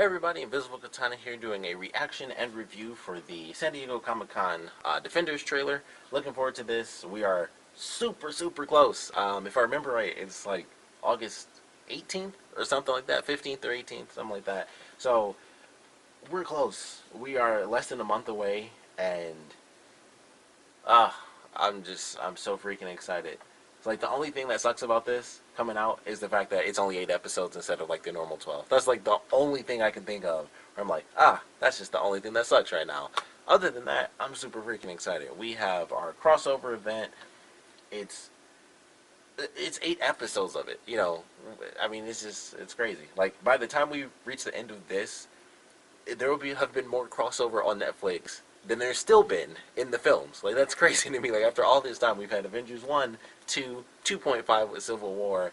Hey everybody, Invisiblekatana here doing a reaction and review for the San Diego Comic-Con Defenders trailer. Looking forward to this. We are super close. If I remember right, it's like August 18th or something like that, 15th or 18th, something like that. So, we're close. We are less than a month away, and I'm so freaking excited. It's like the only thing that sucks about this coming out is the fact that it's only 8 episodes instead of like the normal 12. That's like the only thing I can think of where I'm like, that's just the only thing that sucks right now. Other than that, I'm super freaking excited. We have our crossover event. It's 8 episodes of it, you know. I mean, it's crazy. Like by the time we reach the end of this, there will have been more crossover on Netflix than there's still been in the films. Like, that's crazy to me. Like, after all this time, we've had Avengers 1, 2, 2.5 with Civil War.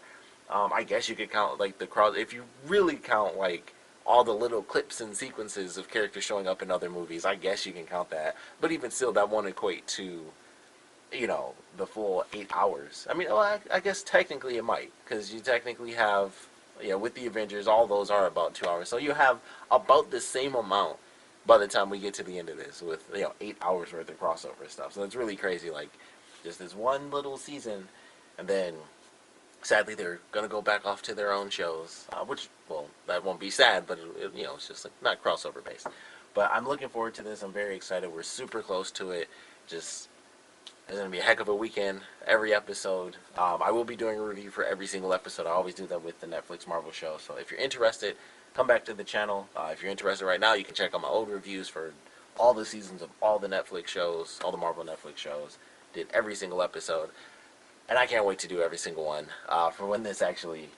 I guess you could count, like, the cross... If you really count, like, all the little clips and sequences of characters showing up in other movies, I guess you can count that. But even still, that won't equate to, you know, the full 8 hours. I mean, well, I guess technically it might, because you technically have... Yeah, with the Avengers, all those are about 2 hours. So you have about the same amount by the time we get to the end of this with, 8 hours worth of crossover stuff. So it's really crazy. Like, just this one little season, and then sadly they're going to go back off to their own shows, which, well, that won't be sad, but, it's just like not crossover based. But I'm looking forward to this. I'm very excited. We're super close to it. Just... It's going to be a heck of a weekend, every episode. I will be doing a review for every single episode. I always do that with the Netflix Marvel show. So if you're interested, come back to the channel. If you're interested right now, you can check out my old reviews for all the seasons of all the Netflix shows, all the Marvel Netflix shows. Did every single episode. And I can't wait to do every single one for when this actually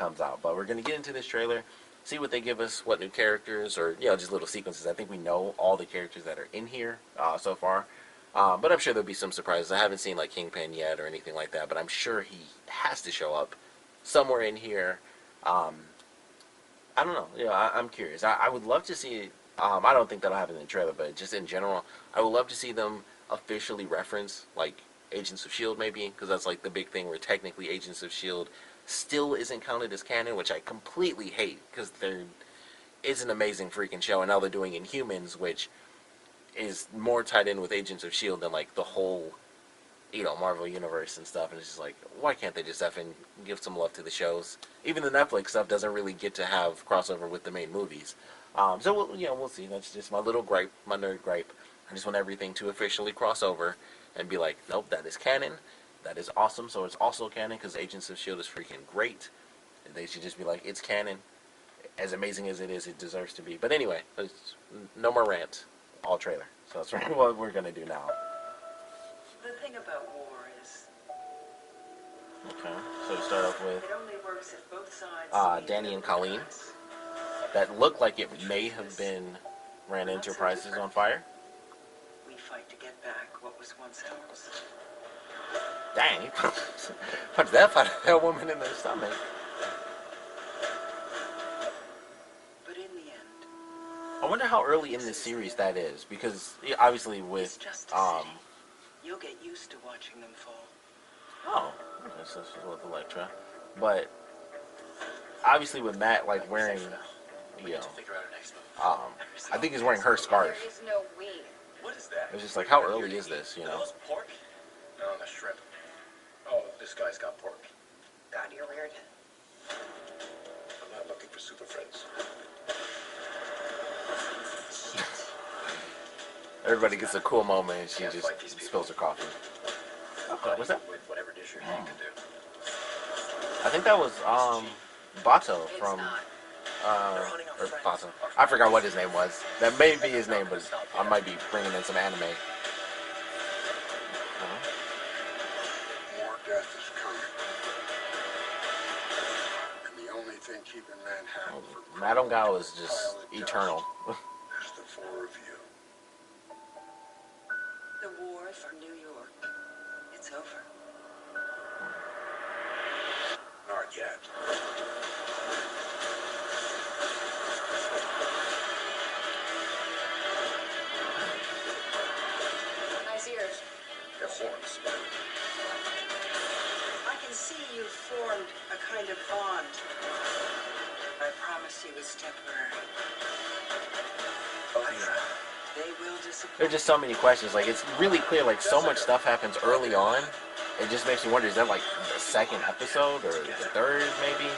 comes out. But we're going to get into this trailer, see what they give us, what new characters, or, just little sequences. I think we know all the characters that are in here so far. But I'm sure there'll be some surprises. I haven't seen like Kingpin yet or anything like that, but I'm sure he has to show up somewhere in here. I don't know. I'm curious. I would love to see. I don't think that'll happen in the trailer, but just in general, I would love to see them officially reference like Agents of Shield, maybe, because that's like the big thing where technically Agents of Shield still isn't counted as canon, which I completely hate because it's an amazing freaking show, and now they're doing Inhumans, which is more tied in with Agents of S.H.I.E.L.D. than, like, the whole, Marvel Universe and stuff. And it's just like, why can't they just effing give some love to the shows? Even the Netflix stuff doesn't really get to have crossover with the main movies. So, we'll see. That's just my little gripe, my nerd gripe. I just want everything to officially cross over and be like, nope, that is canon. That is awesome. So it's also canon because Agents of S.H.I.E.L.D. is freaking great. They should just be like, it's canon. As amazing as it is, it deserves to be. But anyway, no more rant. All trailer. So that's what we're going to do now. The thing about war is... Okay, so we start off with it only works if both sides Danny and Colleen. That looked like it may have been Rand Enterprises on fire. We fight to get back what was once ours. Dang. What's that fight? That woman in their stomach. But in the end... I wonder how early in the series that is, because obviously with you'll get used to watching them fall. Oh, this is with Elektra, but obviously with Matt like wearing, I think he's wearing her scarf. There is no we. What is that? It's just like, how early is this? Are those pork? No, that's shrimp. Oh, this guy's got pork. God, you're weird. I'm not looking for super friends. Everybody gets a cool moment and she just spills her coffee. Okay, what's that? With whatever dish your hand can do. I think that was Bato from or Bato. I forgot what his name was. That may be his name, but I might be bringing in some anime. More death is coming, and the only thing keeping Manhattan from Madame Gao is just eternal. is the four of you. The war for New York, it's over. Not yet. Nice ears. They're horns. I can see you've formed a kind of bond. I promise you it's temporary. there's just so many questions. Like, it's really clear, like, so much stuff happens early on. It just makes me wonder, is that, like, the second episode or the third, maybe?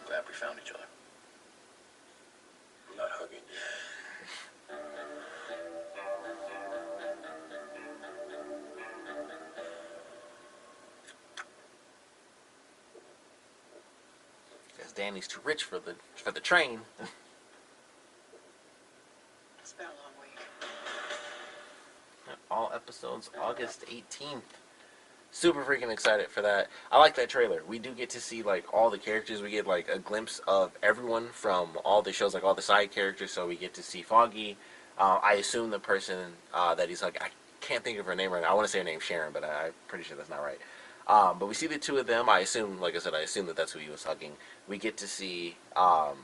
Glad we found each other. I'm not hugging you. Because Danny's too rich for the train. It's been a long week. All episodes August 18th. Super freaking excited for that. I like that trailer. We do get to see like all the characters. We get like a glimpse of everyone from all the shows, like all the side characters. So we get to see Foggy. I assume the person that he's like, I can't think of her name right now. I want to say her name's Sharon, but I'm pretty sure that's not right. But we see the two of them. I assume, like I said, I assume that that's who he was hugging. We get to see, God,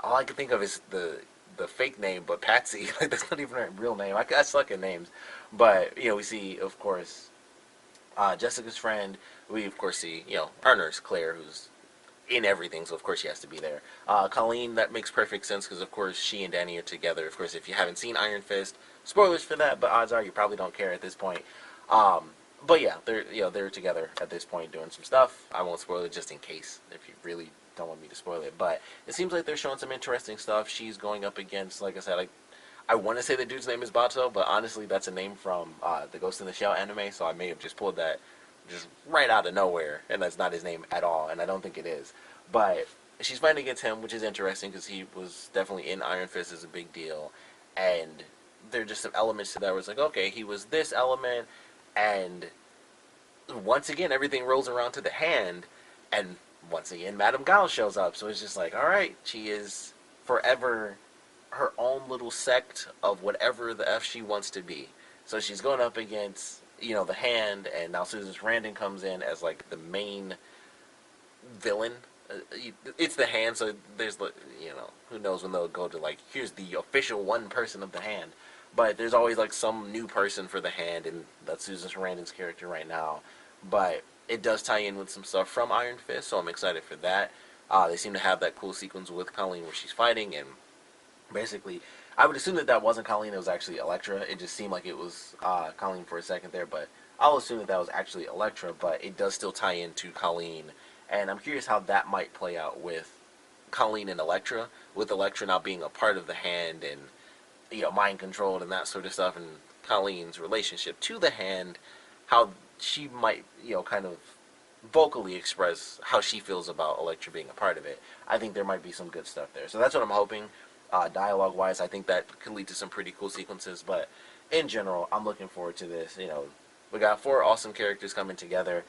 all I can think of is the fake name, but Patsy. Like, that's not even her real name. I suck at names. But, you know, we see, of course, Jessica's friend. We, of course, see, you know, our nurse, Claire, who's in everything, so of course she has to be there. Colleen, that makes perfect sense, because, of course, she and Danny are together. Of course, if you haven't seen Iron Fist, spoilers for that, but odds are you probably don't care at this point. But yeah, they're together at this point doing some stuff. I won't spoil it just in case, if you really don't want me to spoil it. But it seems like they're showing some interesting stuff. She's going up against, like I said, I want to say the dude's name is Bato, but honestly, that's a name from the Ghost in the Shell anime, so I may have just pulled that just right out of nowhere, and that's not his name at all, and I don't think it is. But she's fighting against him, which is interesting, because he was definitely in Iron Fist as a big deal, and there are just some elements to that where it's like, okay, he was this element, and once again, everything rolls around to the hand, and once again, Madame Gao shows up, so it's just like, alright, she is forever her own little sect of whatever the F she wants to be. So she's going up against, you know, the hand, and now Susan Sarandon comes in as, like, the main villain. It's the hand, so there's, you know, who knows when they'll go to, like, here's the official one person of the hand. But there's always, like, some new person for the hand, and that's Susan Sarandon's character right now. But it does tie in with some stuff from Iron Fist, so I'm excited for that. They seem to have that cool sequence with Colleen where she's fighting, and basically, I would assume that that wasn't Colleen, it was actually Elektra. It just seemed like it was Colleen for a second there, but I'll assume that that was actually Elektra, but it does still tie into Colleen, and I'm curious how that might play out with Colleen and Elektra, with Elektra now being a part of the hand and, you know, mind controlled and that sort of stuff, and Colleen's relationship to the hand, how she might, you know, kind of vocally express how she feels about Elektra being a part of it. I think there might be some good stuff there. So that's what I'm hoping. Dialogue-wise, I think that could lead to some pretty cool sequences, but in general, I'm looking forward to this. You know, we got 4 awesome characters coming together.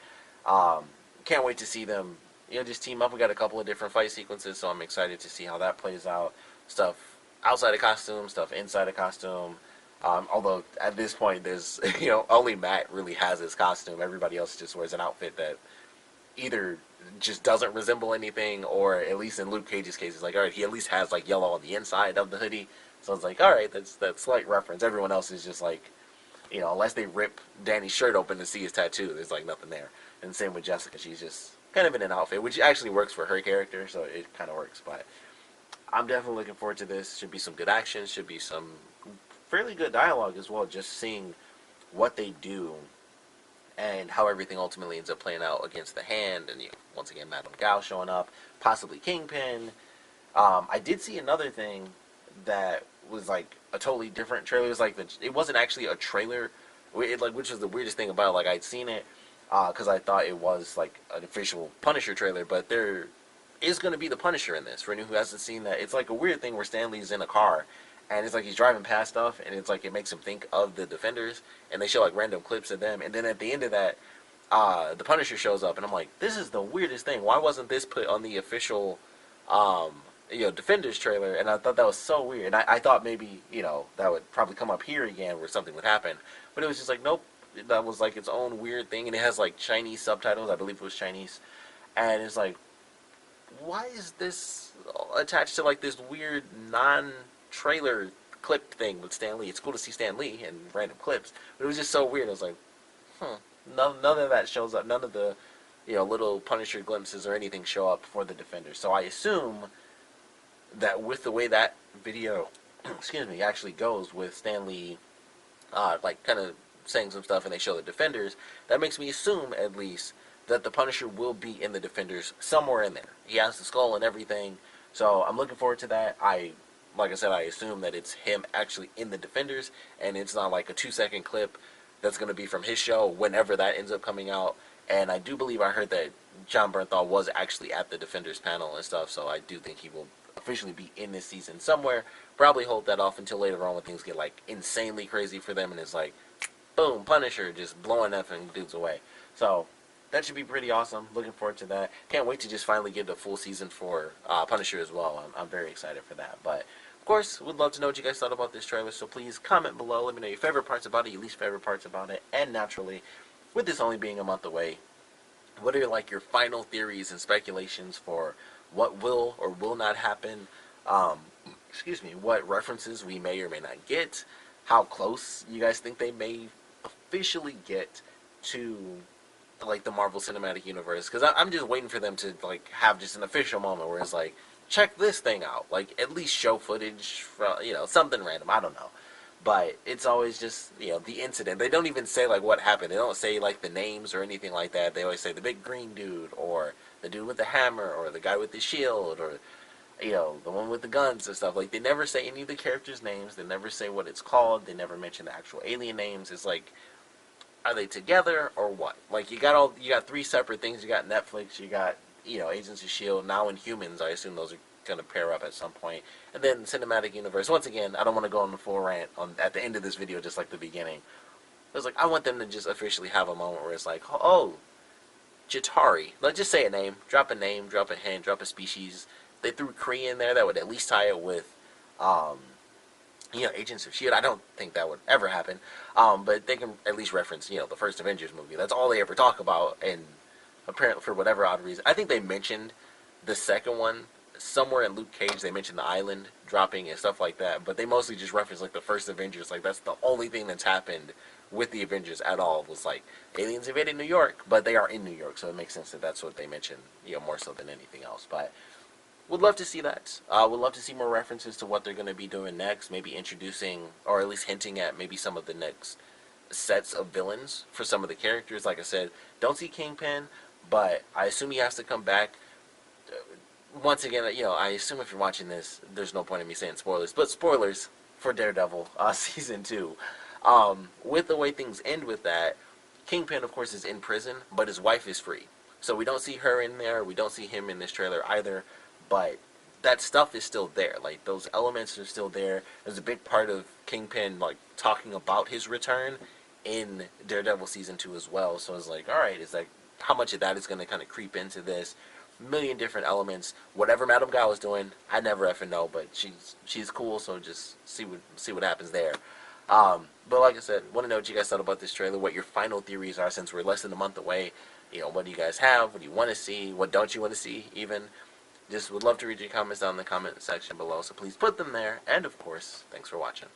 Can't wait to see them, you know, just team up. We got a couple of different fight sequences, so I'm excited to see how that plays out. Stuff outside of costume, stuff inside of costume. Although at this point, there's, you know, only Matt really has his costume. Everybody else just wears an outfit that either just doesn't resemble anything, or at least in Luke Cage's case, it's like, alright, he at least has like yellow on the inside of the hoodie. So it's like, alright, that's that slight reference. Everyone else is just like, you know, unless they rip Danny's shirt open to see his tattoo, there's like nothing there. And same with Jessica, she's just kind of in an outfit, which actually works for her character, so it kind of works. But I'm definitely looking forward to this. Should be some good action, should be some fairly good dialogue as well, just seeing what they do and how everything ultimately ends up playing out against the hand, and, you know, once again, Madame Gao showing up, possibly Kingpin. I did see another thing that was like a totally different trailer. It was like it wasn't actually a trailer, which was the weirdest thing about it. Like, I'd seen it because I thought it was like an official Punisher trailer, but there is going to be the Punisher in this. For anyone who hasn't seen that, it's like a weird thing where Stan Lee's in a car, and it's like he's driving past stuff, and it's like it makes him think of the Defenders, and they show like random clips of them, and then at the end of that, the Punisher shows up, and I'm like, this is the weirdest thing. Why wasn't this put on the official, you know, Defenders trailer? And I thought that was so weird. And I thought maybe, you know, that would probably come up here again where something would happen, but it was just like, nope. That was like its own weird thing, and it has like Chinese subtitles. I believe it was Chinese, and it's like, why is this attached to like this weird non-trailer clip thing with Stan Lee? It's cool to see Stan Lee in random clips, but it was just so weird. I was like, none of that shows up. None of the, you know, little Punisher glimpses or anything show up for the Defenders. So I assume that with the way that video, excuse me, actually goes with Stan Lee, like kind of saying some stuff, and they show the Defenders, that makes me assume at least that the Punisher will be in the Defenders somewhere in there. He has the skull and everything, so I'm looking forward to that. Like I said, I assume that it's him actually in the Defenders, and it's not like a 2-second clip that's going to be from his show whenever that ends up coming out. And I do believe I heard that John Bernthal was actually at the Defenders panel and stuff, so I do think he will officially be in this season somewhere. Probably hold that off until later on when things get like insanely crazy for them, and it's like, boom, Punisher just blowing effing dudes away. So that should be pretty awesome. Looking forward to that. Can't wait to just finally get a full season for Punisher as well. I'm very excited for that. But of course, would love to know what you guys thought about this trailer, so please comment below. Let me know your favorite parts about it, your least favorite parts about it, and naturally, with this only being a month away, what are like your final theories and speculations for what will or will not happen? What references we may or may not get? How close you guys think they may officially get to like the Marvel Cinematic Universe? Because I'm just waiting for them to like have just an official moment where it's like, check this thing out. Like at least show footage from something random. I don't know. But it's always just, the incident. They don't even say, like, what happened. They don't say, like, the names or anything like that. They always say the big green dude, or the dude with the hammer, or the guy with the shield, or, the one with the guns and stuff. Like, they never say any of the characters' names. They never say what it's called. They never mention the actual alien names. It's like, are they together, or what? Like, you got 3 separate things. You got Netflix, you got, Agents of S.H.I.E.L.D., now Inhumans. I assume those are going to pair up at some point. And then Cinematic Universe. Once again, I don't want to go on the full rant at the end of this video just like the beginning. It was like, I want them to just officially have a moment where it's like, oh, Chitauri. Let's just say a name, drop a hint, drop a species. They threw Kree in there, that would at least tie it with, Agents of S.H.I.E.L.D. I don't think that would ever happen. But they can at least reference, the first Avengers movie. That's all they ever talk about, and apparently for whatever odd reason. I think they mentioned the second one somewhere in Luke Cage. They mentioned the island dropping and stuff like that, but they mostly just reference like the first Avengers. Like that's the only thing that's happened with the Avengers at all was like aliens invaded New York, but they are in New York, so it makes sense that that's what they mentioned, more so than anything else. But would love to see that. Would love to see more references to what they're going to be doing next. Maybe introducing or at least hinting at maybe some of the next sets of villains for some of the characters. Like I said, don't see Kingpin, but I assume he has to come back. Once again, I assume if you're watching this, there's no point in me saying spoilers, but spoilers for Daredevil Season 2. With the way things end with that, Kingpin, of course, is in prison, but his wife is free. So we don't see her in there, we don't see him in this trailer either, but that stuff is still there. Like, those elements are still there. There's a big part of Kingpin, like, talking about his return in Daredevil Season 2 as well. So it's like, alright, it's like, how much of that is going to kind of creep into this? Million different elements. Whatever Madame Gao is doing, I never effing know, but she's cool, so just see what happens there. But like I said, want to know what you guys thought about this trailer, what your final theories are since we're less than a month away. What do you guys have? What do you want to see? What don't you want to see, even? Just would love to read your comments down in the comment section below, so please put them there. And of course, thanks for watching.